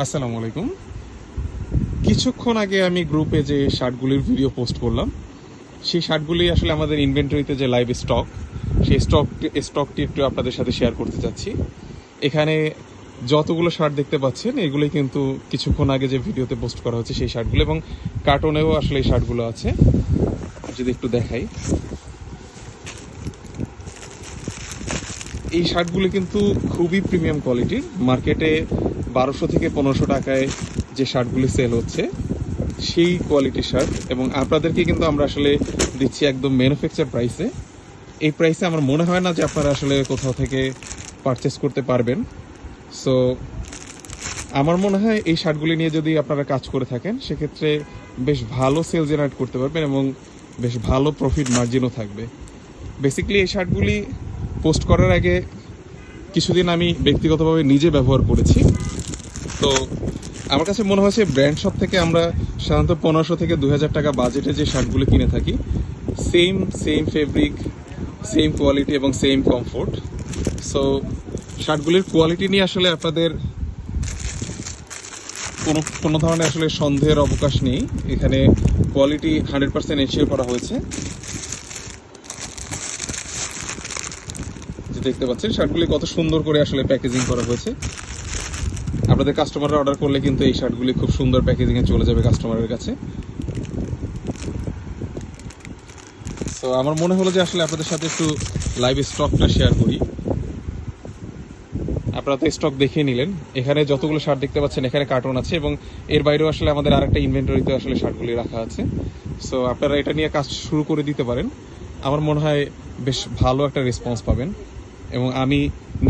আসসালামু আলাইকুম। কিছুক্ষণ আগে আমি গ্রুপে যে শার্টগুলির ভিডিও পোস্ট করলাম, সেই শার্টগুলি আসলে আমাদের ইনভেন্টরিতে যে লাইভ স্টক, সেই স্টকটি একটু আপনাদের সাথে শেয়ার করতে চাচ্ছি। এখানে যতগুলো শার্ট দেখতে পাচ্ছেন এগুলোই কিন্তু কিছুক্ষণ আগে যে ভিডিওতে পোস্ট করা হচ্ছে সেই শার্টগুলো, এবং কার্টনেও আসলে এই শার্টগুলো আছে। যদি একটু দেখাই, এই শার্টগুলি কিন্তু খুবই প্রিমিয়াম কোয়ালিটির। মার্কেটে 1200 থেকে 1500 টাকায় যে শার্টগুলি সেল হচ্ছে সেই কোয়ালিটির শার্ট, এবং আপনাদেরকে কিন্তু আমরা আসলে দিচ্ছি একদম ম্যানুফ্যাকচার প্রাইসে। এই প্রাইসে আমার মনে হয় না যে আপনারা আসলে কোথাও থেকে পারচেস করতে পারবেন। সো আমার মনে হয় এই শার্টগুলি নিয়ে যদি আপনারা কাজ করে থাকেন সেক্ষেত্রে বেশ ভালো সেল জেনারেট করতে পারবেন এবং বেশ ভালো প্রফিট মার্জিনও থাকবে। বেসিক্যালি এই শার্টগুলি পোস্ট করার আগে কিছুদিন আমি ব্যক্তিগতভাবে নিজে ব্যবহার করেছি। তো আমার কাছে মনে হয়েছে ব্র্যান্ড শপ থেকে আমরা সাধারণত 1500 থেকে 2000 টাকা বাজেটে যে শার্টগুলো কিনে থাকি, সেম ফেব্রিক, সেম কোয়ালিটি এবং সেম কমফোর্ট। সো শার্টগুলির কোয়ালিটি নিয়ে আসলে আপনাদের কোনো ধরনের আসলে সন্দেহের অবকাশ নেই। এখানে কোয়ালিটি 100% এনশিওর করা হয়েছে। যে দেখতে পাচ্ছেন শার্টগুলি কত সুন্দর করে আসলে প্যাকেজিং করা হয়েছে। আপনাদের কাস্টমাররা অর্ডার করলে কিন্তু এই শার্টগুলি খুব সুন্দর প্যাকেজিংয়ে চলে যাবে কাস্টমারের কাছে। সো আমার মনে হলো যে আসলে আপনাদের সাথে একটু লাইভ স্টকটা শেয়ার করি। আপনারা তো স্টক দেখে নিলেন, এখানে যতগুলো শার্ট দেখতে পাচ্ছেন এখানে কার্টন আছে, এবং এর বাইরেও আসলে আমাদের আরেকটা ইনভেন্টরিতে আসলে শার্টগুলি রাখা আছে। সো আপনারা এটা নিয়ে কাজ শুরু করে দিতে পারেন। আমার মনে হয় বেশ ভালো একটা রেসপন্স পাবেন, এবং আমি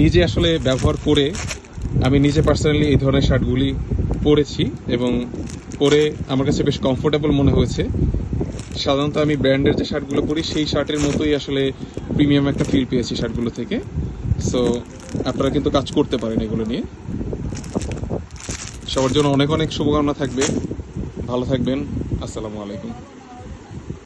নিজে আসলে ব্যবহার করে আমি নিজে পার্সোনালি এই ধরনের শার্টগুলি পরেছি, এবং পরে আমার কাছে বেশ কমফোর্টেবল মনে হয়েছে। সাধারণত আমি ব্র্যান্ডের যে শার্টগুলো পরি সেই শার্টের মতোই আসলে প্রিমিয়াম একটা ফিল পেয়েছি শার্টগুলো থেকে। সো আপনারা কিন্তু কাজ করতে পারেন এগুলো নিয়ে। সবার জন্য অনেক অনেক শুভকামনা থাকবে। ভালো থাকবেন। আসসালামু আলাইকুম।